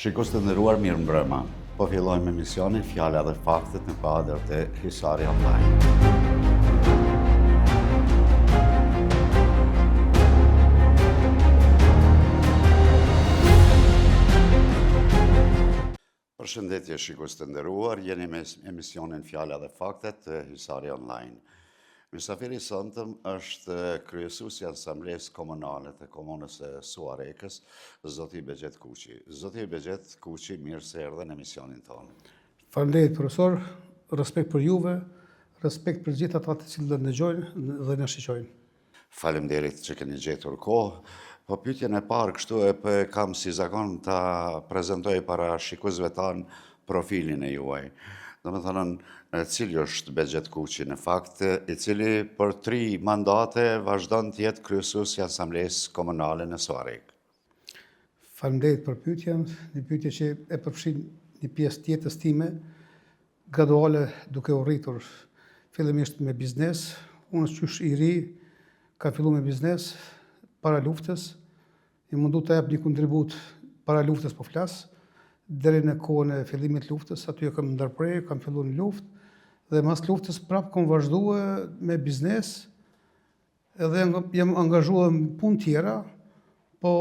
Shikues të nderuar, mirëmbrëma. Po fillojmë emisionin Fjala dhe Faktet në kuadër të Hisari Online. Përshëndetje shikues të nderuar, jeni me emisionin Fjala dhe Faktet të Hisari Online. Mysafiri sëntëm është kryesuesi i Asamblesë Komunale të Komunës së Suarekës, zoti Begjet Kuqi. Zoti Begjet Kuqi, mirë se erdhe në emisionin tonë. Faleminderit profesor, respekt për juve, respekt për gjithë ata të cilët na dëgjojnë dhe na shiqojnë. Faleminderit që keni gjetur kohë. Po pyetjen e parë kështu e kam si zakon ta prezantoj para shikuesve tanë profilin e juaj. Domethënë, cili është Begjet Kuqi në fakt, i cili për 3 mandate vazhdon të jetë kryesuesi i Asamblesë Komunale në Suarek. Faleminderit për pyetjen, një pyetje që e përfshin një pjesë të jetës time, graduale duke u rritur fillimisht me biznes. Unë qysh i ri, ka fillu me biznes para luftës, i mundu të jap një kontribut para luftës po flas, deri në kohën e fillimit të luftës, aty kam ndërprer, kam filluar në luftë, dhe mas luftës prapë kam vazhduar me biznes, edhe jam angazhuar në punë tjera, po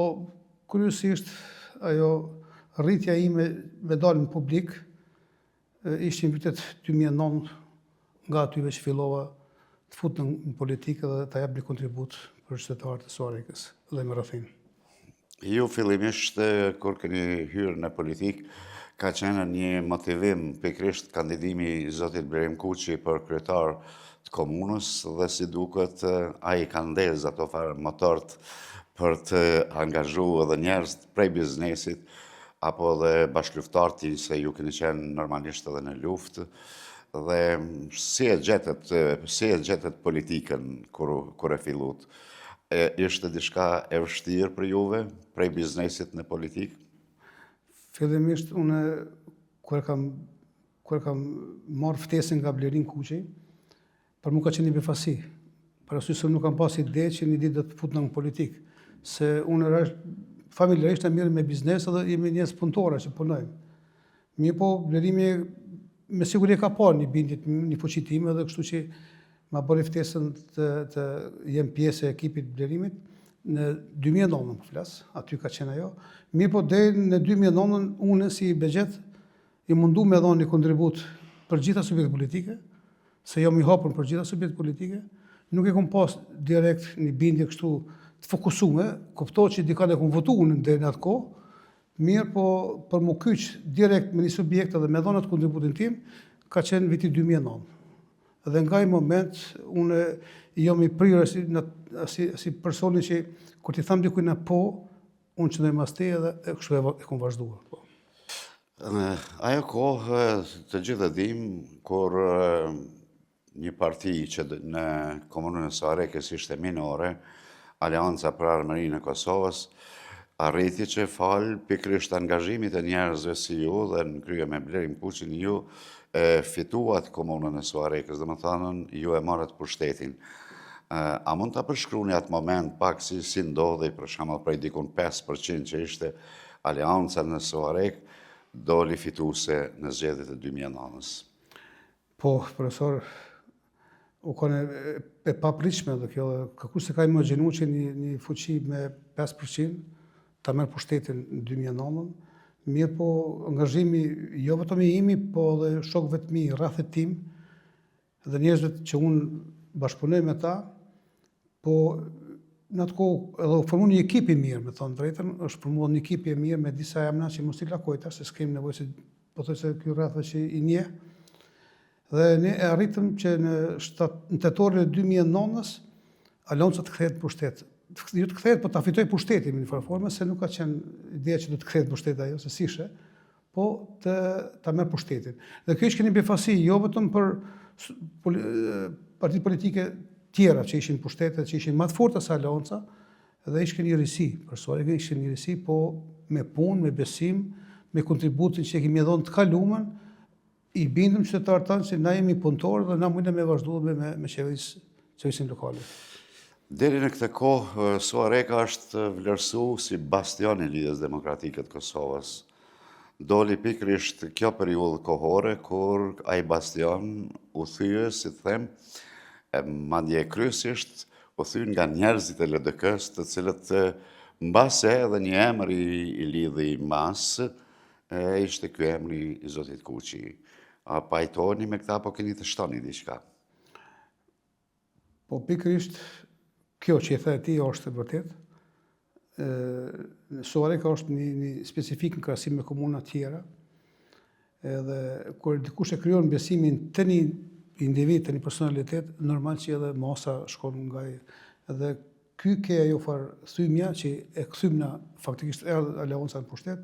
kryesisht ajo rritja ime me dalë në publik, ishin vitet 2009, nga atyve që fillova të futem në politikë dhe të jap një kontribut për qytetarët e Suarekës dhe me rrethim. Ju fillimisht kur keni hyrë në politikë, ka qenë një motivim pikërisht kandidimi i zotit Blerim Kuqi për kryetar të komunës dhe si duket ai ka ndezë ato farë motort për të angazhuar edhe njerëz prej biznesit apo edhe bashkëluftarti se ju keni qenë normalisht edhe në luftë. Dhe si e gjetët politikën kur e fillut? Ishte diçka e vështirë për juve, prej biznesit në politikë? Fillimisht, unë, kur kam marrë ftesën nga Blerim Kuqi, për mu ka qenë një befasi. Për arsye se nuk kam pas ide që një ditë do të futem në politikë. Se unë familjarisht e mirë me biznes dhe jemi njerëz punëtorë që punojmë. Mirë po, Blerimi me siguri ka pa një bindje, një fuqi time dhe kështu që ma bëri ftesën të jem pjesë e ekipit Blerimit në 2009 po flas, aty ka qenë ajo. Mirë po deri në 2009 unë si Begjet i mundu me dhënë një kontribut për gjitha subjektet politike, se jam i hapur për gjitha subjektet politike, nuk e kam pas direkt një bindje kështu të fokusuar, kuptoj që dikon e kam votuar unë deri në atë kohë. Mirë po për më kyç direkt me një subjekt dhe me dhënë atë kontributin tim, ka qenë viti 2009. Dhe nga i moment, unë jam i prirë si personi që kur t'i tham dikujt në po, unë qëndoj mas te edhe kështu e kam vazhduar. Po. Ajo kohë të gjithë e dim, kur një parti që në komunën e Suarekës ishte minore, Aleanca për Armërinë e Kosovës, arriti që falë pikërisht angazhimit e njerëzve si ju dhe në krye me Blerim Kuqin, ju e fituat komunën e Suarekës, dhe më thanën, ju e marrët pushtetin. A mund të përshkruni atë moment pak si ndodhi, për shembull prej dikun 5% që ishte Aleanca në Suarek, doli fituese në zgjedhjet e 2009-s? Po, profesor, u kone e papritshme dhe kjo, kush se ka imagjinu që një fuqi me 5% ta merr pushtetin në 2009, mirë po angazhimi jo vetëm i imi, po dhe shokëve të mi rrethit tim dhe njerëzve që unë bashkëpunoj me ta, po në atë kohë edhe u formu një ekip i mirë, me thonë drejtën, është formuar një ekip i mirë me disa emra që mos i lakojta, se s'kem nevojë se po thoj se ky rreth që i njeh. Dhe ne e arritëm që në tetorin e 2009-s Aleanca të kthehet në pushtet. Jo të kthehet, po ta fitoj pushtetin në një formë, se nuk ka qenë ideja që do të kthehet në pushtet ajo, se s'ishe, po ta merr pushtetin. Dhe kjo ishte një befasi jo vetëm për partitë politike tjera që ishin pushtetet, që ishin më të forta se Aleanca, dhe ishte një risi, për Suarek ishte një risi, po me punë, me besim, me kontributin që kemi dhënë të kaluamën, i bindëm qytetarët tanë që na jemi punëtorë dhe na mundem me vazhduar me qeverisin lokale. Deri në këtë kohë, Suareka është vlerësuar si bastion i lidhjes demokratike të Kosovës. doli pikërisht kjo periudhë kohore, kur ai bastion u thye, si të them, madje kryesisht u thyen nga njerëzit e LDK-s, të cilët mbase edhe një emër i lidhi mas, ishte ky emri i zotit Kuqi. A pajtoni me këta, po keni të shtoni diçka? Po pikërisht kjo që i the ti është e vërtet. Soareka është një specifik në krahasim me komuna tjera. Edhe kur dikush e krijon besimin të një individ, të një personalitet, normal që edhe masa shkon nga ai. Edhe ky ke ajo farë thymja që e kthymna faktikisht edhe Aleonca në pushtet,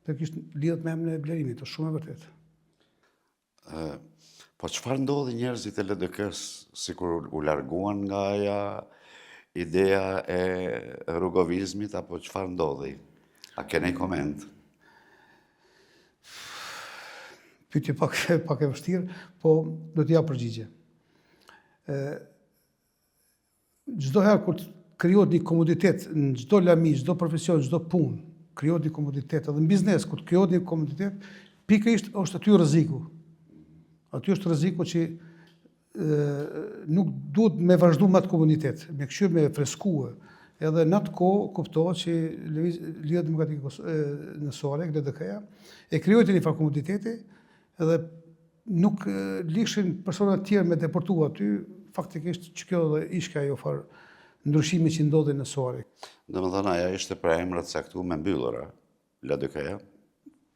pikërisht lidhet me emrin e Blerimit, është shumë e vërtet. Po çfarë ndodhi njerëzit e LDK-s sikur u larguan nga aja ideja e rrugovizmit, apo çfarë ndodhi? A keni koment? Pyetje pak e vështirë, po do t'ja përgjigje. Çdo herë kur krijohet një komoditet në çdo lami, çdo profesion, çdo punë, krijohet një komoditet, edhe në biznes kur krijohet një komoditet, pikërisht është aty rreziku. Aty është rreziku që nuk duhet me vazhdu me atë komunitet, me këshyr me freskue. Edhe në atë kohë kuptohet që Lidhja Demokratike në Soarek, LDK-ja, e krijohet një farë komoditeti, edhe nuk lishin personat tjerë me deportu aty, faktikisht që kjo dhe ishka ajo farë ndryshimi që ndodhi në Soarek. Domethënë aja ishte për emrat caktuar me mbyllura, LDK-ja?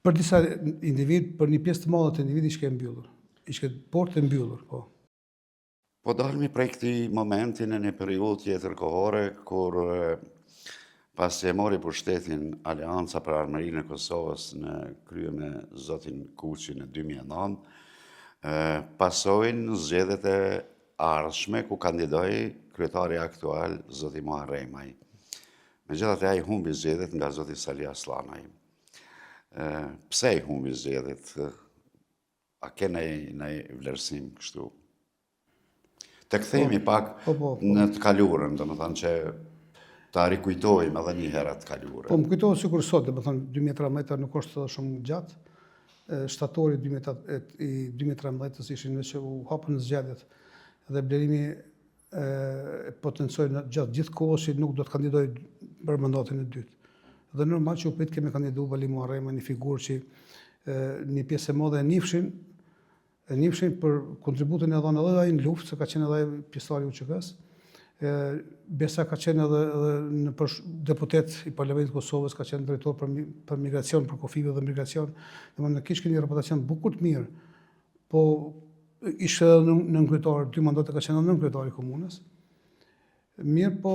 Për disa individ, për një pjesë të madhe të individ ishke mbyllur. Ishke portë e mbyllur, po. Po dalmi prej këtij momenti në një periudhë tjetër kohore, kur pasi e mori pushtetin Aleanca për Armërinë e Kosovës në krye me zotin Kuqi në 2009, pasojnë zgjedhjet e ardhshme ku kandidoi kryetari aktual zoti Muharremaj. Megjithatë ai humbi zgjedhjet nga zoti Sali Aslanaj. Pse i humbi zgjedhjet? A ke ndonjë vlerësim kështu? Të kthehemi pak në të kalurën, domethënë që ta rikujtojmë edhe një herë atë kalurën. Po më kujtohet sikur sot, domethënë 2013 nuk është edhe shumë gjatë. Shtatori i 2013 ishin që u hapën zgjedhjet dhe Blerimi potencoi gjatë gjithë kohës që nuk do të kandidoj për mandatin e dytë. Dhe normal që u prit kemi kandidu Vali Muharrema, një figurë që një pjesë e madhe e njifshin për kontributin e dhënë edhe ai në luftë, se ka qenë edhe ai pjesëtari i UÇK-s. Besa ka qenë edhe në deputet i Parlamentit të Kosovës, ka qenë drejtor për migracion, për kufive dhe migracion. Domethënë kishte një reputacion bukur të mirë. Po ishte edhe nën kryetar, 2 mandate ka qenë nën kryetari i komunës. Mirë, po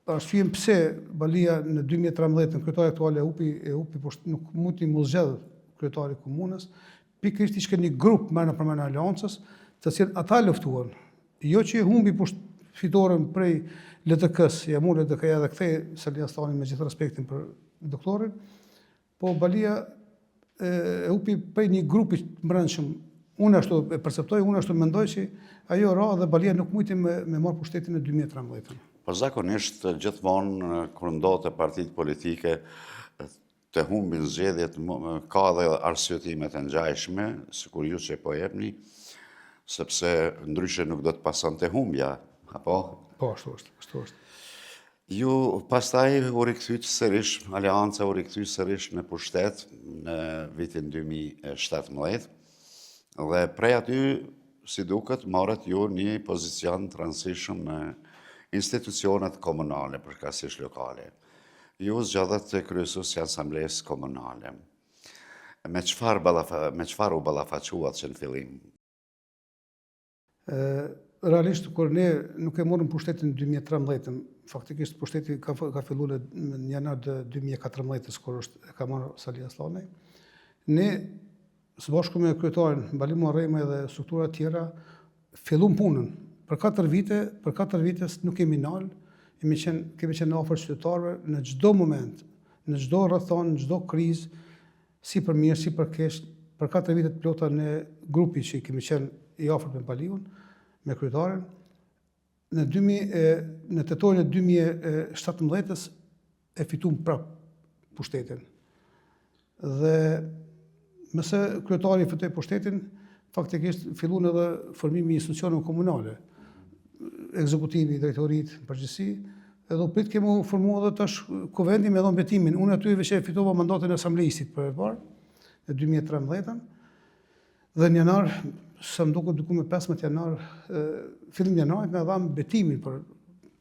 arsyeën pse Balia në 2013 në kryetari aktual e hupi nuk mundi mu zgjedh kryetari i komunës, pikërisht ishte një grup merr nëpërmend Aleancës, të cilët ata luftuan. Jo që humbi fitoren prej LDK-s, ja mori LDK-ja dhe kthej Sali Aslani me gjithë respektin për doktorin, po Balia e hupi prej një grupi brendshëm. Unë ashtu e perceptoj, unë ashtu mendoj që ajo ra dhe Balia nuk mujti me marrë pushtetin në 2013. Po zakonisht gjithmonë kur ndodhet partitë politike të humbin zgjedhjet, ka dhe arsyetimet e ngjashme, sikur ju që po jepni, sepse ndryshe nuk do të pasonte humbja, apo? Po, ashtu është. Ju pastaj u rikthyt sërish, Aleanca u rikthy sërish në pushtet në vitin 2017, dhe prej aty, si duket, morët ju një pozicion të rëndësishëm në institucionet komunale, përkatësisht lokale. Ju zgjodhet të kryesuesi i asamblesë komunale. Me çfarë u ballafaqohat që në fillim? Realisht, kur ne nuk e morëm pushtetin në 2013, faktikisht pushteti ka filluar në janar 2014, kur e ka marrë Sali Aslani, ne së bashku me kryetarin Vali Muharrema dhe struktura tjera fillum punën. Për 4 vite nuk kemi nalë, kemi qenë afër qytetarëve në çdo moment, në çdo rrethon, në çdo krizë, si për mirë, si për keq, për 4 vite të plota në grupi që kemi qenë i afërt me Baliun, me kryetarin. Në tetorin e 2017 e fituam prap pushtetin. Dhe mëse kryetari fitoi pushtetin, faktikisht fillun edhe formimi i institucioneve komunale, ekzekutivi, drejtoritë në përgjithësi, edhe u prit kemi formuar edhe tash kuvendi me dhënë betimin. Unë aty veç e fitova mandatin e asamblejistit për e parë në 2013. Dhe në janar, sa më duket diku me 15 janar, fillim janarit na dhanë betimin për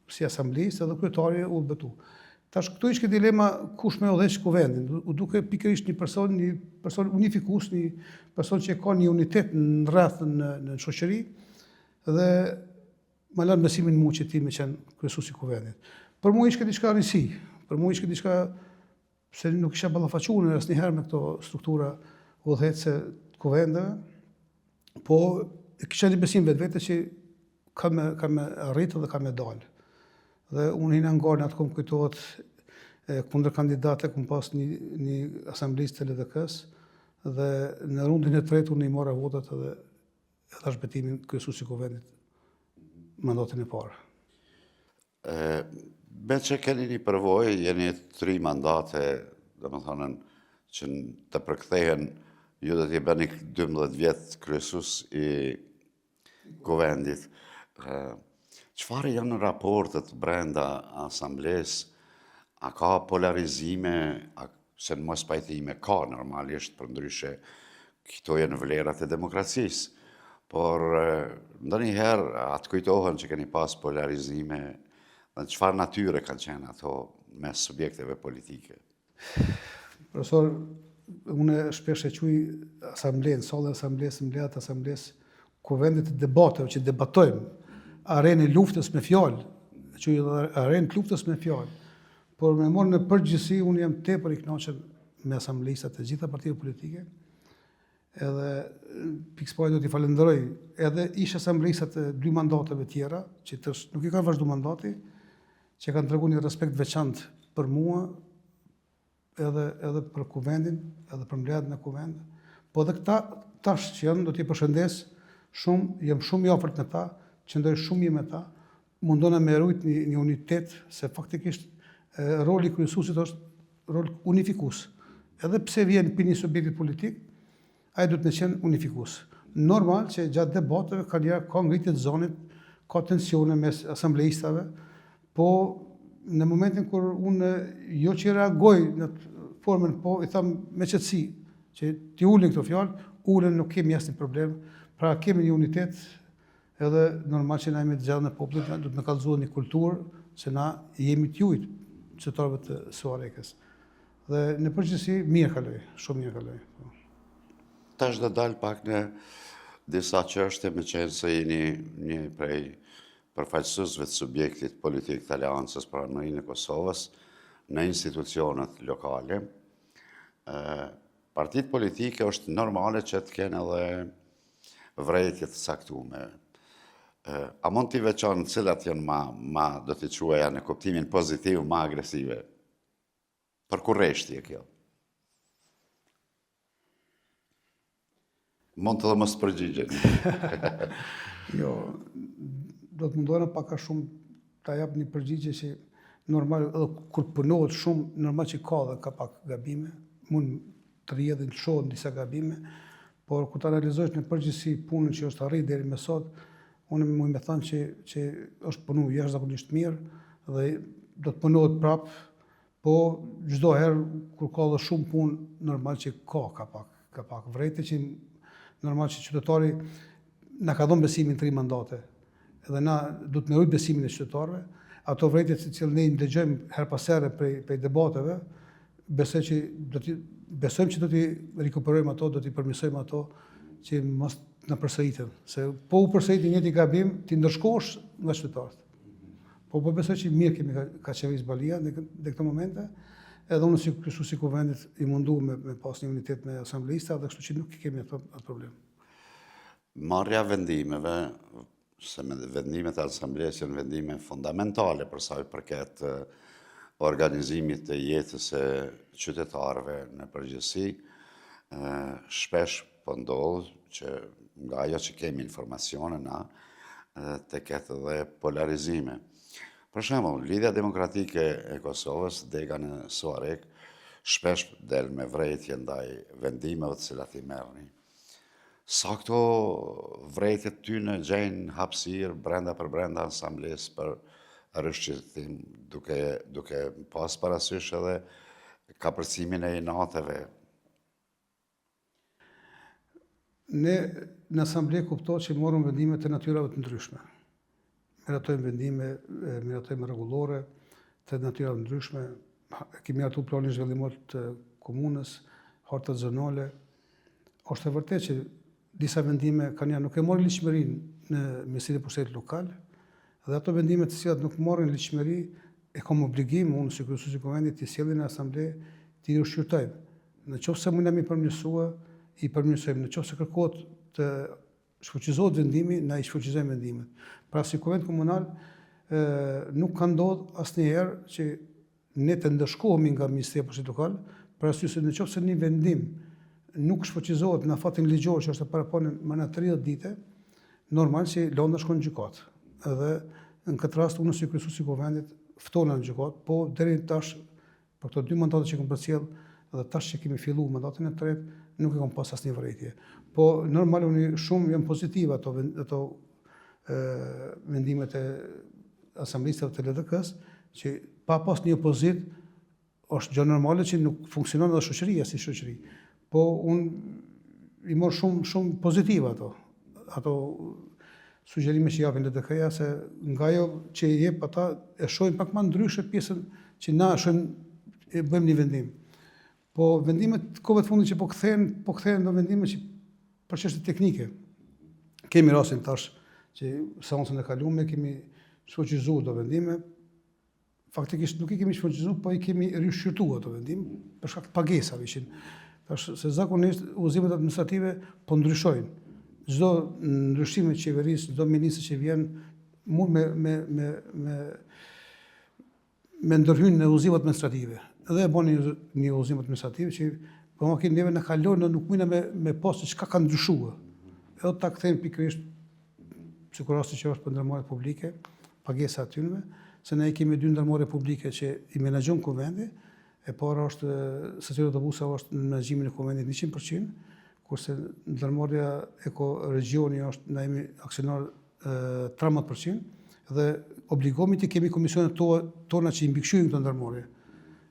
si asamblejist edhe kryetari u betu. Tash këtu ishte dilema kush me udhëheq kuvendin. U duke pikërisht një person unifikues, një person që ka një unitet në rreth në shoqëri dhe ma lanë besimin mu që ti me qenë kryesuesi i kuvendit. Për mua ishte diçka risi, për mua ishte diçka se nuk isha ballafaquar asnjëherë me këto struktura udhëheqëse të kuvendeve, po kisha një besim vetvete që ka me arritë dhe ka me dalë. Dhe unë hina ngarë në atë kom kujtohet kundër kandidate, kom pas një asamblejist të LDK-s dhe në rundin e tretë unë i mora votat edhe është betimin kryesuesi i kuvendit mandatin e parë. Me që keni një përvojë, jeni 3 mandate, dhe më thonën, që të përkthehen, ju dhe t'i bëni 12 vjetë kryesues i kuvendit. Çfarë janë raportet brenda asamblesë? A ka polarizime, se në mos pajtime ka normalisht, për ndryshe këto janë vlerat e demokracisë. Por ndonjëherë atë kujtohen që keni pas polarizime, dhe çfarë natyre kanë qenë ato mes subjekteve politike? Profesor, unë shpesh e quaj asamblen, sallë asamblesë, mbledhjet asamblesë, kuvendit të debateve që debatojmë, arenë luftës me fjalë, që arenë luftës me fjalë. Por me morë në përgjithësi, unë jam tepër i kënaqur me asamblejistat të gjitha partive politike, edhe pikëspoj do t'i falenderoj edhe ish asamblejistat e 2 mandateve tjera, që nuk i kanë vazhdu mandati, që kanë tregu një respekt veçantë për mua, edhe për kuvendin, edhe për mbledhjen në kuvend. Po edhe këta tash që janë, do t'i përshëndes shumë, jam shumë i afërt me ta, qëndroj shumë mirë me ta, mundona me rujt një unitet, se faktikisht roli kryesuesit është rol unifikues. Edhe pse vjen për një subjekti politik, ai duhet të qenë unifikues. Normal që gjatë debateve ka ngritje të zonit, ka tensione mes asamblejistave, po në momentin kur unë jo që reagoj në formën, po i tham me qetësi, që ti ulin këto fjalë, ulen nuk kemi asnjë problem, pra kemi një unitet, edhe normal që na jemi të gjallë në popullit, duhet të kallëzohet një kulturë, se na jemi të jujt, qytetarëve të Suarekës. Dhe në përgjithësi mirë kaloj, shumë mirë kaloj. Tash do dal pak në disa çështje, me qenë se jeni një prej përfaqësuesve të subjektit politik të Aleancës për Armërinë e Kosovës në institucionet lokale. Partitë politike është normale që të kenë edhe vrejtje të caktuara. A mund t'i veçon cilat janë ma do t'i quaja në kuptimin pozitiv, ma agresive? Për kurreshtje kjo? Mund të dhe mos përgjigjeni. Jo, do të mundohena pak a shumë ta jap një përgjigje që normal, edhe kur punohet shumë, normal që ka dhe ka pak gabime, mund të rrjedhin të shohin disa gabime, por kur ta analizosh në përgjithësi punën që është arrit deri më sot, unë mund me thënë që është punu jashtëzakonisht mirë dhe do të punohet prapë, po çdo herë kur ka dhe shumë punë, normal që ka pak vrejtje që normal që qytetari na ka dhënë besimin 3 mandate, edhe na do të merrojmë besimin e qytetarëve, ato vrejtje që cilë ne ndëgjojmë her pas here prej debateve, besojmë që do t'i rikuperojmë ato, do t'i përmirësojmë ato që mos në përsëritën. Se po u përsëritin njëti gabim, ti ndërshkosh nga qytetarët. Po besoj që mirë kemi ka qeverisë Balia në këto momente, edhe unë si kryesuesi i kuvendit i mundu me pas një unitet me asamblejista, dhe kështu që nuk kemi atë problem. Marrja vendimeve, se me vendimet e asamblesë janë vendime fundamentale për sa i përket organizimit të jetës e qytetarëve në përgjithësi, shpesh po ndodh që nga ajo që kemi informacione na, të ketë dhe polarizime. Për shembull, Lidhja Demokratike e Kosovës, Dega në Suarek, shpesh del me vrejtje ndaj vendimeve të cilat I merrni. Sa këto vrejtjet ty në gjejnë hapësirë brenda për brenda asamblesë për rishqyrtim, duke pas parasysh edhe kapërcimin e inateve. Ne në asamble kuptohet që morëm vendime të natyrave të ndryshme. Miratojmë vendime, miratojmë rregullore të natyrave të ndryshme. Kemi hartu planin zhvillimor të komunës, hartat zonale. Është e vërtetë që disa vendime kanë nuk e morën ligjshmërinë në Ministrinë e Pushtetit Lokal, dhe ato vendime të cilat nuk morën ligjshmëri e kam obligim unë si kryesuesi I Konventit të sjellin në asamble të I rishqyrtojmë. Në qoftë se mundem I përmirësua, I përmirësojmë. Në qoftë se kërkohet të shfuqizohet vendimi, na I shfuqizojmë vendimet. Pra si Konvent Komunal nuk ka ndodhur asnjëherë që ne të ndëshkohemi nga Ministria e Pushtetit Lokal, për arsye se në qoftë se një vendim nuk shfuqizohet në fatin ligjor që është paraponë më 30 ditë, normal që lënda shkon në gjykatë. Edhe në këtë rast unë si kryesuesi I Konventit ftona në gjykatë, po deri tash për këto 2 mandate që kam përcjell, edhe tash që kemi filluar mandatin e tretë, nuk e kam pas asnjë vërejtje. Po normal unë shumë jam pozitiv ato vendimet e asamblistëve të LDK-s, që pa pas një opozit është gjë normale që nuk funksionon edhe shoqëria si shoqëri. Po unë I mor shumë pozitiv ato sugjerime që japin LDK-ja, se nga ajo që I jep ata e shohin pak më ndryshe pjesën që na e bëjmë një vendim. Po vendimet kohëve të fundit që po kthehen do vendime që për çështje teknike. Kemi rastin tash që seancën e kaluar kemi shfuqizuar do vendime. Faktikisht nuk I kemi shfuqizuar, po I kemi rishqyrtuar ato vendim për shkak të pagesave ishin. Tash se zakonisht udhëzimet administrative po ndryshojnë. Çdo ndryshim I qeverisë, çdo ministër që vjen mund me ndërhyrje në udhëzime administrative. Edhe e bën një udhëzim administrativ që po makinë neve në kalon në nuk mundna me pas se çka ka ndryshuar. Edhe ta kthejmë pikërisht sikur rasti që është për ndërmarrje publike, pagesa atyre, se ne kemi 2 ndërmarrje publike që I menaxhon Konvendi, e para është secili autobusa është në menaxhimin e Konventit 100%, kurse ndërmarrja Eko-Regioni është na jemi aksionar 13%, dhe obligomi të kemi komisionet tona që I mbikëqyrojnë këtë ndërmarrje.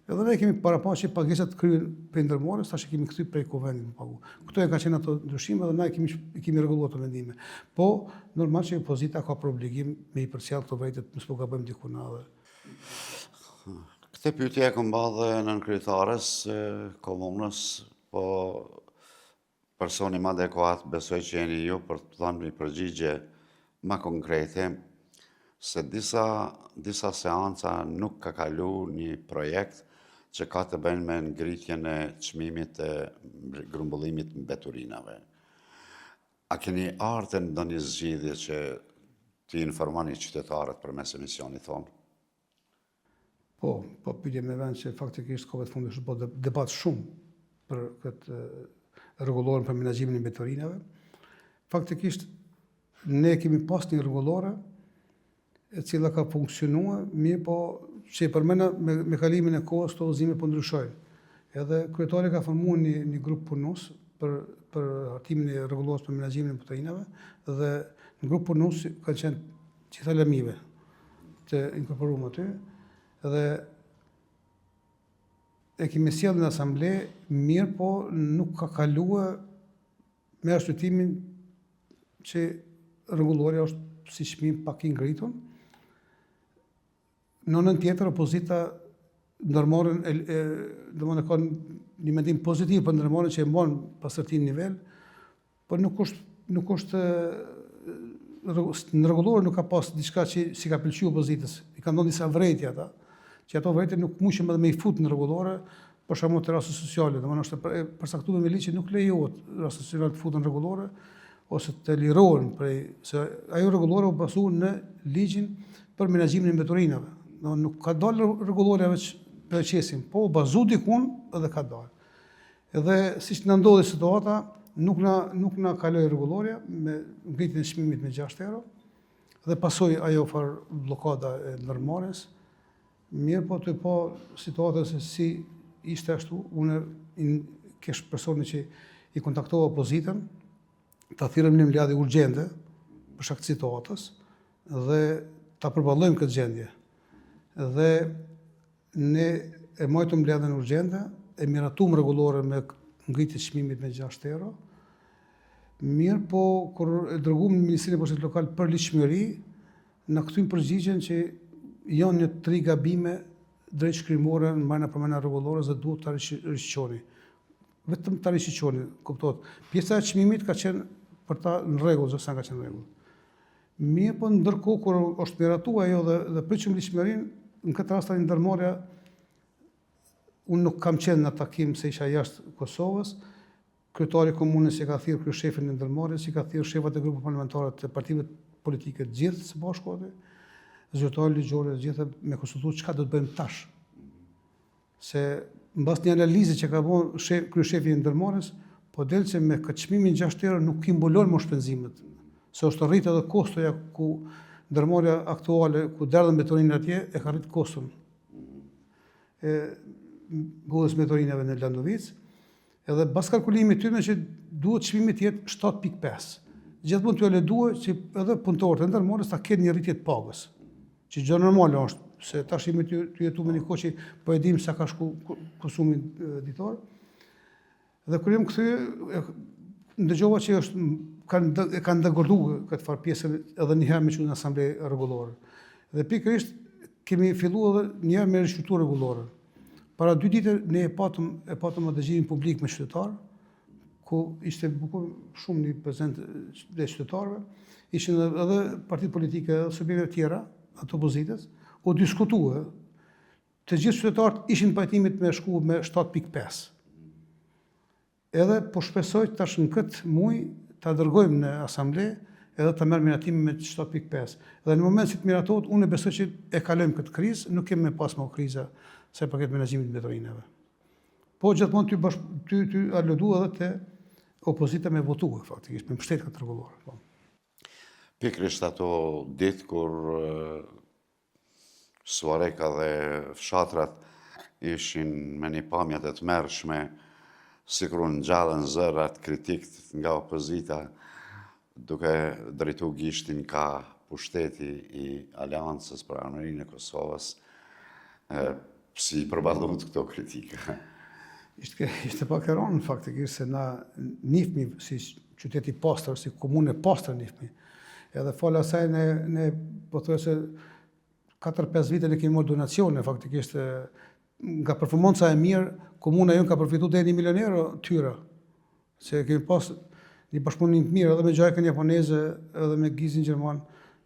Edhe ne kemi parapash që pagesat kryen për ndërmarrjes, tash kemi kthyr prej Konventit më pagu. Këto e kanë qenë ato ndryshime dhe na kemi rregulluar ato vendime. Po normal që opozita ka për obligim me I përcjell këto vërejtje, mos po gabojmë diku na edhe. Këtë pyetje e kam bërë nën kryetares komunës, po personi më adekuat besoj që jeni ju për të dhënë një përgjigje më konkrete, se disa seanca nuk ka kalu një projekt që ka të bëjnë me ngritjen e çmimit e grumbullimit mbeturinave. A keni ardhur në ndonjë zgjidhje që t'i informoni qytetarët përmes emisionit tonë? Po pyetje me vend që faktikisht kohëve të fundit është bërë debat shumë për këtë rregullorën për menaxhimin e mbeturinave. Faktikisht ne kemi pas një rregullore e cila ka funksionuar, mirë po që I përmena me kalimin e kohës këto udhëzime po ndryshojnë. Edhe kryetari ka formuar një grup punues për hartimin e rregullorës për menaxhimin e mbeturinave, dhe në grup punues kanë qenë gjitha lëmive të inkorporuar aty, dhe e kemi sjellë në asamble, mirë po nuk ka kaluar me arsyetimin që rregullorja është si çmim pak I ngritur. Në anën tjetër opozita ndërmarrën domethënë ka një mendim pozitiv për ndërmarrjen që e mban pas certin nivel, por nuk është në rregullorë nuk ka pas diçka që si ka pëlqyer opozitës. I kanë dhënë disa vërejtje ata, që ato vërejtje nuk mundshim edhe me I fut në rregullore, për shembull të raste sociale, domethënë është përcaktuar me ligj që nuk lejohet raste sociale të futen në rregullore ose të lirohen prej se ajo rregullore u bazu në ligjin për menaxhimin e mbeturinave. Nuk ka dalë rregullorja veç për qesim, po u bazu dikun edhe ka dalë. Edhe siç na ndodhi situata, nuk na kaloi rregullorja me ngritjen e çmimit me 6 euro dhe pasoi ajo blokada e ndërmarrjes. Mirë po situata se si ishte ashtu, unë kesh personi që i kontaktova opozitën, ta thirrëm në mbledhje urgjente për shkak të situatës dhe ta përballojmë këtë gjendje. Dhe ne e mojtëm mbledhjen urgjente, e miratuam rregullore me ngritje çmimit me 6 euro. Mirë, po kur e dërguam në Ministrinë e Pushtetit Lokal për ligjshmëri, na kthyn përgjigjen që janë një 3 gabime drejt shkrimore në marrëdhënie për mëna rregullore dhe duhet ta rishiqoni. Vetëm ta rishiqoni, kuptohet. Pjesa e çmimit ka qenë për ta në rregull, ose sa ka qenë në rregull. Mirë, po ndërkohë kur është miratuar ajo dhe pritshim ligjshmërinë, në këtë rast tani ndërmarrja unë nuk kam qenë në takim se isha jashtë Kosovës. Kryetari i komunës i ka thirrë kryeshefin e ndërmarrjes, i ka thirrë shefat e grupeve parlamentare të partive politike të gjithë së bashku aty, zyrtarë ligjore të gjithë me konsultuar çka do të bëjmë tash. Se mbas një analize që ka bërë kryeshefi i ndërmarrjes, po del që me këtë çmimin 6 euro nuk i mbulon më shpenzimet. Se është rritë edhe kostoja ku ndërmarrja aktuale, ku derdhën betorinë atje, e ka rritë koston. Budhës betorinave në Landovic, edhe bas kalkulimit tyre që duhet çmimi të jetë 7.5. Gjithmonë t'u leduar që edhe punëtorët e ndërmarrjes ta kenë një rritje të pagës. Që gjë normale është, se tash jemi ty jetu me një kohë që po e dim sa ka shku konsumi ditor. Dhe kur jam kthyer, ndëgjova që kanë ndërgorduar këtë farë pjesën edhe një herë me qenë në asamble rregullore. Dhe pikërisht kemi filluar edhe një herë me rishqyrtuar rregullore. Para 2 ditë ne e patëm dëgjimin publik me qytetarë, ku ishte bukur shumë një prezent dhe qytetarëve, ishin edhe partitë politike dhe subjekte tjera, ato opozitës, u diskutua. Të gjithë qytetarët ishin pajtimit me shku me 7.5. Edhe po shpresoj tash në këtë muaj ta dërgojmë në asamble edhe ta merr miratimin me 7.5. Dhe në moment që të miratohet, unë besoj që e kalojmë këtë krizë, nuk kemi pas më kriza se paket menaxhimit të betorinave. Po gjithmonë ty aludu edhe te opozita me votua faktikisht, me mbështet këtë rregullore. Po. Pikërisht ato ditë kur Suareka dhe fshatrat ishin me një pamje të tmerrshme, sikur u ngjallën zërat kritikët nga opozita, duke drejtu gishtin ka pushteti i Aleancës për Armërinë e Kosovës, si përballohet këto kritika. Ishte pak e rëndë faktikisht se na nifmi si qyteti pastër, si komunë e pastër nifmi. Edhe fala asaj ne po thuaj se 4-5 vite ne kemi marrë donacione faktikisht nga performanca e mirë, komuna jonë ka përfituar deri 1 milion euro tyra. Se kemi pas një bashkëpunim të mirë edhe me Gjajkën japoneze, edhe me Gizin gjerman,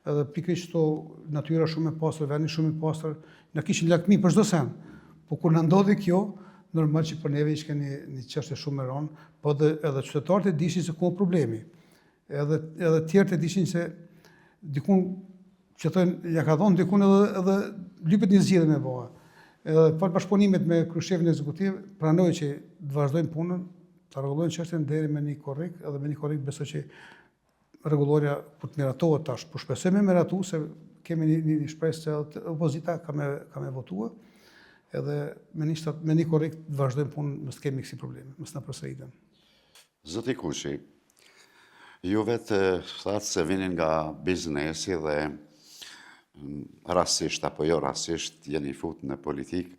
edhe pikërisht to natyra shumë e pastër, vendi shumë i pastër, na kishin lakmi për çdo sen. Po kur na ndodhi kjo, normal që për neve ishte një çështje shumë e rëndë, po edhe qytetarët e dishin se ku problemi. Edhe tjerët e dishin se dikun që thonë ja ka dhënë dikun edhe lypet një zgjidhje me bëha. Edhe për bashkëpunimet me kryeshefin ekzekutiv, pranoj që të vazhdojmë punën, ta rregullojmë çështjen deri me një korrik, edhe me një korrik besoj që rregulloria po të miratohet tash, po shpresoj me miratu se kemi një shpresë se opozita ka me votua, edhe me një korrik të vazhdojmë punën, mos kemi kësi probleme, mos na përsëritën. Zoti Kuqi, ju vetë thatë se vinin nga biznesi dhe rastisht apo jo rastisht jeni fut në politikë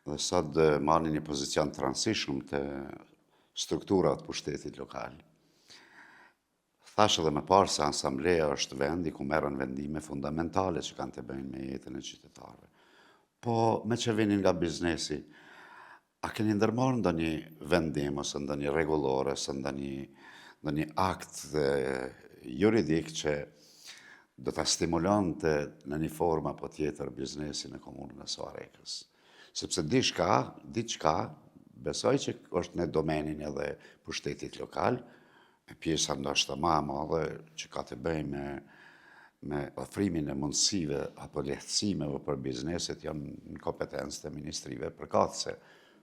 dhe sot marrni një pozicion të rëndësishëm të strukturat pushtetit lokal. Thash edhe më parë se asambleja është vendi ku merren vendime fundamentale që kanë të bëjnë me jetën e qytetarëve. Po me që vinin nga biznesi, a keni ndërmarrë ndonjë vendim ose ndonjë rregullore, ose ndonjë akt juridik që do ta stimulonte në një formë apo tjetër biznesin në komunën e Suarekës? Sepse diçka besoj që është në domenin edhe pushtetit lokal, pjesa ndoshta më e madhe që ka të bëjë me ofrimin e mundësive apo lehtësimeve për bizneset janë në kompetencë të ministrive përkatëse.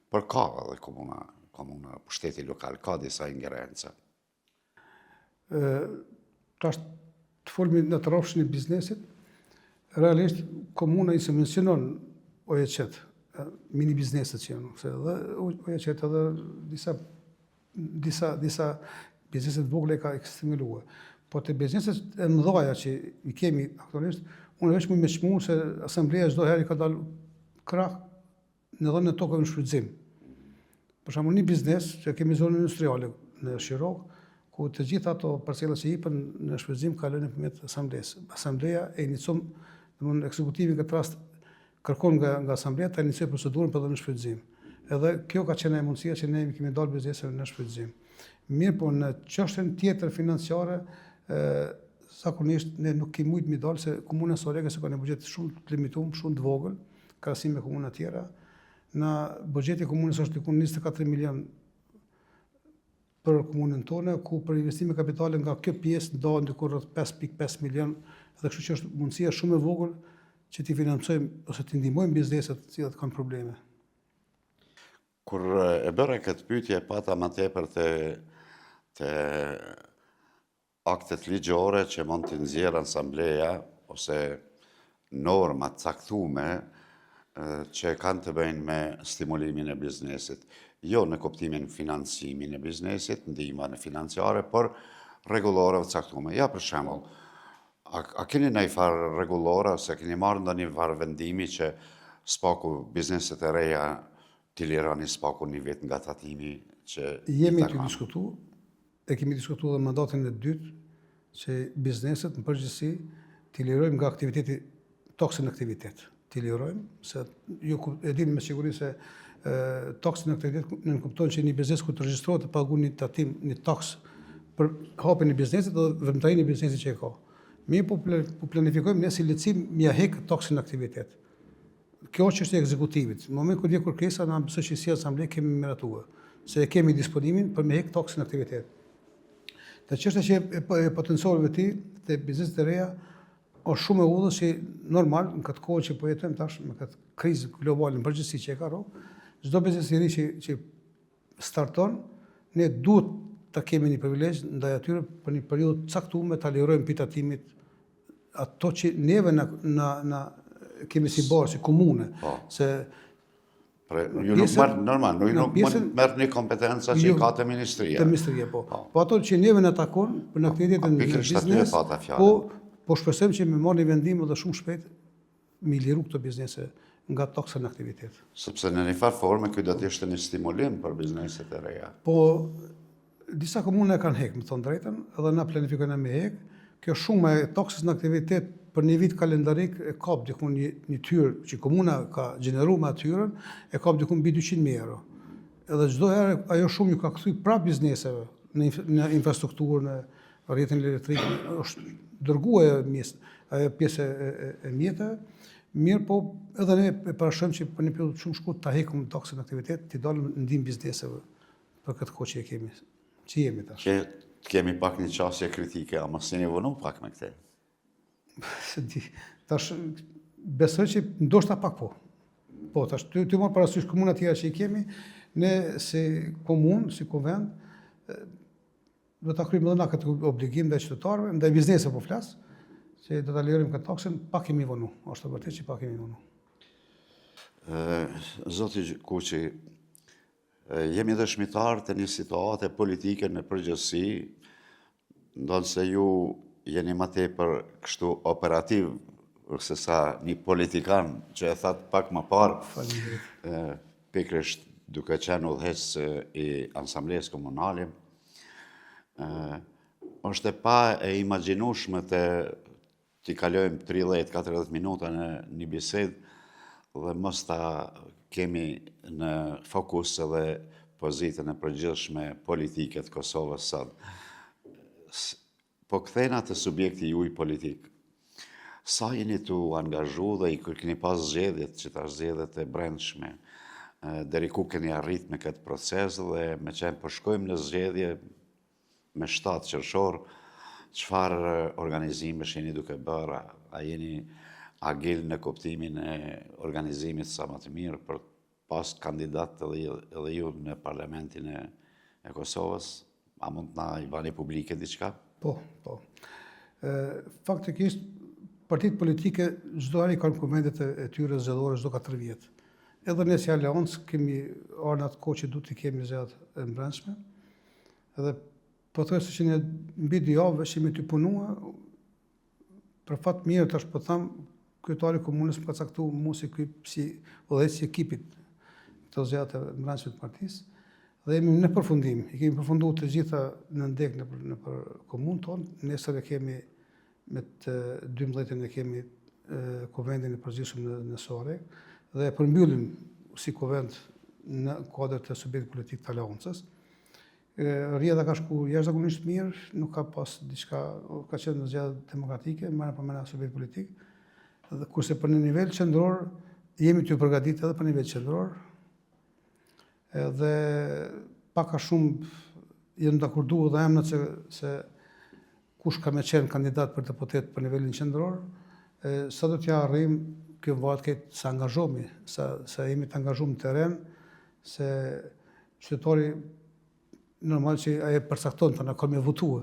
Por ka edhe komuna pushteti lokal, ka disa ingerenca. Tash të folmi në të rrafshin e biznesit, realisht komuna i subvencionon OEQ-t mini bizneset që janë, se edhe uja që edhe disa bizneset vogla ka stimuluar. Po të bizneset e mëdhaja që i kemi aktualisht, unë veç me çmu se asambleja çdo herë ka dalë krah në dhënën e tokëve në shfrytëzim. Për shembull një biznes që kemi zonën industriale në Shirok, ku të gjitha ato parcela që hipen në shfrytëzim kalojnë nëpërmjet asamblesë. Asambleja e inicon, domthonë ekzekutivi në këtë rast kërkon nga asambleja të inicojë procedurën për dhënë në shfrytëzim. Edhe kjo ka qenë mundësia që ne kemi dalë bizneseve në shfrytëzim. Mirë, po në çështjen tjetër financiare, zakonisht ne nuk kemi mujt mi dalë se komuna Sorega se ka një buxhet shumë të limituar, shumë të vogël, krahasim me komuna tjera. Në buxheti i komunës është diku 24 milion për komunën tonë, ku për investime kapitale nga kjo pjesë ndohen diku rreth 5.5 milion, edhe kështu që është mundësia shumë e vogël që t'i financojmë ose t'i ndihmojmë bizneset të cilat kanë probleme. Kur e bëra këtë pyetje, pata më tepër të aktet ligjore që mund të nxjerrë asambleja ose norma të caktuara që kanë të bëjnë me stimulimin e biznesit. Jo në kuptimin financimin e biznesit, ndihma në financiare, por rregullore të caktuara. Ja për shembull, a keni ndonjë farë rregullore ose keni marrë ndonjë farë vendimi që spaku bizneset e reja t'i lironi spaku një vit nga tatimi që Jemi të diskutuar, e kemi diskutuar dhe mandatin e dytë, që bizneset në përgjithësi t'i lirojmë nga aktiviteti, toksin aktivitet. T'i lirojmë, se ju e dini me siguri se toksin aktivitet në kupton që një biznes ku të regjistrohet të paguon një tatim, një toks për hapjen e biznesit dhe vëmendarinë e biznesit që e ka. Mi po planifikojmë ne si lehtësim mja hek toksin aktivitet. Kjo është çështja e ekzekutivit. Në moment kur vjen kërkesa, na besoj që si asamble kemi miratuar, se kemi disponimin për me hek toksin aktivitet. Të çështja që e potencialëve ti të bizneset e reja është shumë e udhës që normal në këtë kohë që po jetojmë tash me këtë krizë globale në përgjithësi që e ka rronë, çdo biznes i ri që starton, ne duhet ta kemi një privilegj ndaj atyre për një periudhë të caktuar ta lirojmë pitatimit ato që neve na kemi si barë, si komune, se ju nuk marrë normal, nuk merr një kompetenca që ka të ministria. Të ministria, po. Po ato që neve në takon për në aktivitetin në biznes, po shpresojmë që me marrë një vendim edhe shumë shpejt me liru këto biznese nga toksa në aktivitet. Sepse në një farë forme kjo do të ishte një stimulim për bizneset e reja. Po disa komune kanë hek, me thonë drejtën, edhe na planifikojnë me hek. Kjo shumë e toksis në aktivitet për një vit kalendarik e kap dikun një tyrë që komuna ka gjeneru me atyrën, e kap dikun mbi 200.000 euro. Edhe çdo herë ajo shumë ju ka kthy prap bizneseve në infrastrukturë, në rrjetin elektrik, është dërguar ajo pjesë e mjeteve. Mirë, po edhe ne e parashojmë që për një periudhë shumë shkurtër ta hekum toksin në aktivitet, t'i dalëm ndihmë bizneseve për këtë kohë që jemi tash. Kemi pak një qasje kritike, a mos jeni vënu pak me këtë? Tash besoj që ndoshta pak po. Po, tash ty marr parasysh komuna tjera që i kemi, ne si komunë, si konvent, do ta kryejmë edhe na këtë obligim ndaj qytetarëve, ndaj bizneseve po flas, që do ta lirojmë këtë toksin, pak kemi vënu. Është vërtet që pak kemi vënu. Zoti Kuçi, jemi dëshmitar të një situate politike në përgjithësi, ndonë se ju jeni më tepër kështu operativ se sa një politikan që e thatë pak më parë, pikërisht duke qenë udhëheqës i Asamblesë Komunale, është e pa e imagjinueshme të t'i kalojmë 30-40 minuta në një bisedë dhe mos ta kemi në fokus edhe pozitën e përgjithshme politike të Kosovës sot. Po kthejna të subjekti juaj politik. Sa jeni tu angazhu dhe i keni pas zgjedhjet që tash zgjedhjet e brendshme, deri ku keni arrit me këtë proces dhe me qenë po shkojmë në zgjedhje me 7 qershor, çfarë organizime jeni duke bërë? A jeni agil në kuptimin e organizimit sa më të mirë për pas kandidat edhe ju në parlamentin e Kosovës? A mund na i bani publike diçka? Po. Faktikisht, partitë politike çdo herë kanë komendet e tyre zgjedhore çdo 4 vjet. Edhe ne si Aleancë kemi ardhur në atë kohë që duhet të kemi zgjatë e brendshme. Edhe po thoj se që ne mbi 2 javë ishim të punua, për fat mirë tash po them, kryetari i komunës më ka caktuar mua si udhëheqës i ekipit të zgjatë e brendshme të partisë. Dhe jemi në përfundim, i kemi përfunduar të gjitha në ndek në për komunë tonë, nesër e kemi me të 12-ën e kemi kuvendin e përgjithshëm në Sorek, dhe e përmbyllim si kuvend në kuadër të subjektit politik të Aleancës. Rrjedha ka shku jashtëzakonisht mirë, nuk ka pas diçka, ka qenë në zgjedhje demokratike, marrë përmend subjekt politik. Dhe kurse për në nivel qendror jemi të përgatitur edhe për nivel qendror. Edhe pak a shumë jenë dakorduar dhe emrat se kush ka me qenë kandidat për deputet për nivelin qendror, sa do t'ja arrim, kjo varet këtë se angazhomi, se jemi të angazhuar në teren, se qytetari normal që aje përcakton të në kam e votua.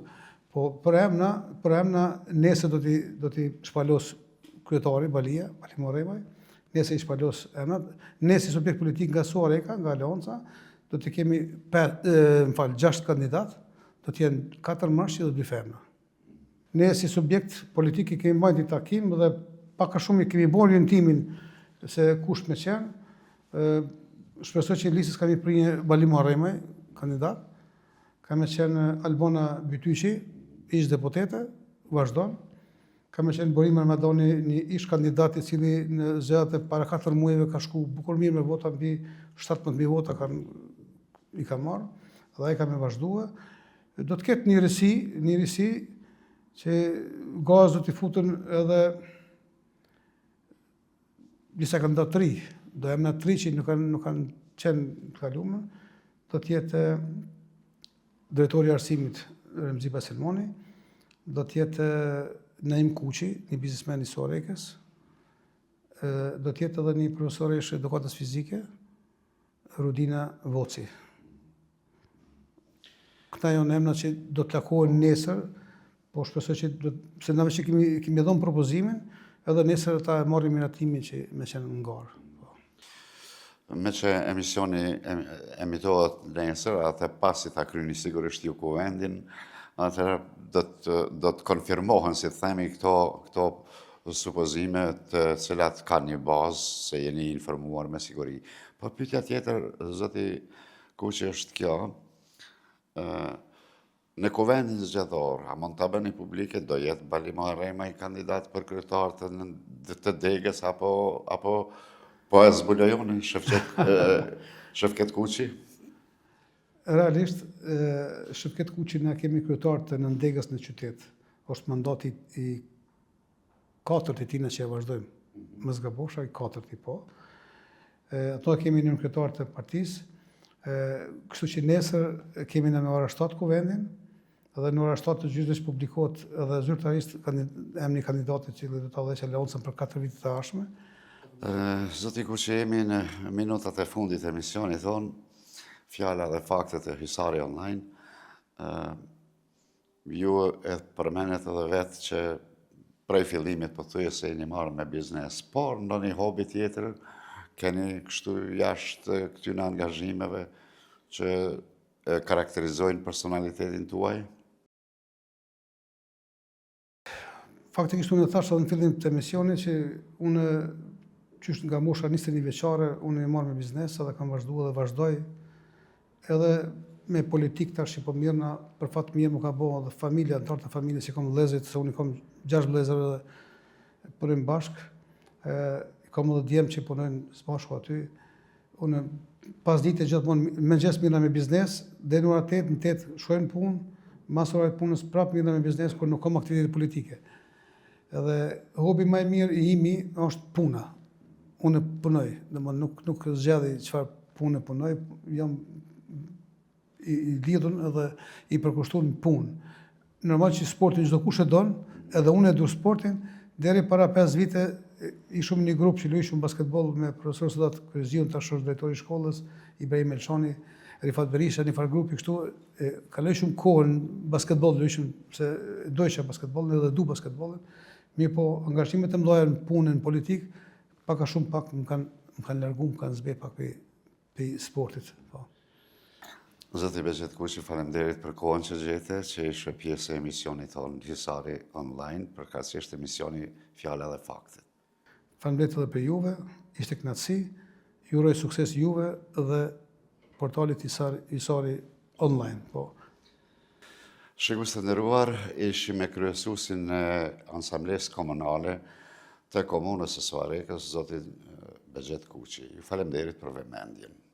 Po për emna nese do t'i shpalos kryetari Bali Moremaj, nese i shpalos emnat, nese i subjekt politik nga Soreka, nga Aleanca, do t'i kemi 6 kandidat, do t'jenë 4 mashkull dhe 2 femra. Ne si subjekt politik i kemi bajt një takim dhe pak a shumë i kemi bërë orientimin se kush me qenë. Shpresoj që listës kemi prinje Bali Moremaj, kandidat, ka me qenë Albona Bytyqi, ish deputete, vazhdon. Ka me qenë Borim Armadoni, një ish kandidat i cili në zgjedhjet e para 4 muajve ka shku bukur mirë me vota, mbi 17.000 vota i ka marrë, dhe ai ka me vazhdua. Do të ketë një risi që gaz do t'i futën edhe disa kandidat të ri, do emna të ri që nuk kanë qenë të kaluar, do t'jetë drejtori i arsimit Remzi Baselmoni, do t'jetë Naim Kuqi, një biznesmen i Sorekës, do t'jetë edhe një profesoresh edukatës fizike, Rudina Voci. Këta janë emra që do t'lakohen nesër, po shpresoj që se na që kemi dhënë propozimin, edhe nesër ta marrim miratimin që me qenë në ngarë. Me që emisioni emitohet nesër, atë pasi ta kryeni sigurisht ju kuvendin, atëherë do të konfirmohen, si të themi, këto supozime të cilat kanë një bazë, se jeni informuar me siguri. Po pyetja tjetër, zoti Kuqi, është kjo, në kuvendin zgjedhor, a mund ta bëni publike, do jetë Bali Moremaj kandidat për kryetar të Degës, apo po e zbulojoni Shefket Kuqi? Realisht, Shefket Kuqi na kemi kryetar të Nëndegës në qytet. Është mandati i 4 i tina që e vazhdojmë. Më zgabosha, i 4 i po. Ato kemi një kryetar të partisë. Kështu që nesër kemi në ora 7 kuvendin, edhe në ora 7 të gjysmës publikohet edhe zyrtarisht emri i kandidatit që do ta vësh Aleancën për 4 vite të ardhshme. Zoti Kuqi, jemi në minutat e fundit të emisionit tonë, fjala dhe faktet e Hysari Online. Ju e përmendet edhe vetë që prej fillimit po thjesht jeni marrë me biznes, por ndonjë hobi tjetër keni kështu jashtë këtyre angazhimeve që karakterizojnë personalitetin tuaj? Faktikisht unë thash edhe në fillim të emisionit që unë qysh nga mosha 21 vjeçare, unë e marr me biznes edhe kam vazhduar dhe vazhdoj. Edhe me politik tash po mirëna, për fat mirë më ka bëu edhe familja, antar të familjes që kam vëllezërit, se unë kam 6 vëllezër dhe punojmë bashkë. Kam edhe djemë që punojnë së bashku aty. Unë pas dite gjithmonë mëngjes mirëna me biznes, deri në ora 8, në 8 shkojnë punë, mas orave të punës prapë mirëna me biznes kur nuk kam aktivitet politike. Edhe hobi më i mirë i imi është puna. Unë punoj, domethënë nuk zgjedh çfarë punë punoj, jam i lidhur edhe i përkushtuar në punë. Normal që sportin çdo kush e don, edhe unë e du sportin, deri para 5 vite ishim një grup që luajshim basketboll me profesor Sedat Kryziun, tash është drejtori i shkollës, Ibrahim Elshani, Rifat Berisha, një farë grupi kështu, kalojshim kohën basketboll, luajshim se dojsha basketbollin edhe du basketbollin. Mirë po, angazhimet e mëdha në punën politik, pak a shumë pak më më kanë largu, më kanë zbe pak pe sportit. Po. Zoti Begjet Kuqi, faleminderit për kohën që gjete, që ishe pjesë e emisionit tonë Gjysari online, përkatësisht emisioni Fjala dhe Faktet. Faleminderit edhe për juve, ishte kënaqësi, ju uroj sukses juve dhe portalit Gjysari online. Po. Shikues të nderuar, ishim me kryesuesin e Ansamblesë Komunale të Komunës së Soarekës, zoti Begjet Kuqi. Ju faleminderit për vëmendjen.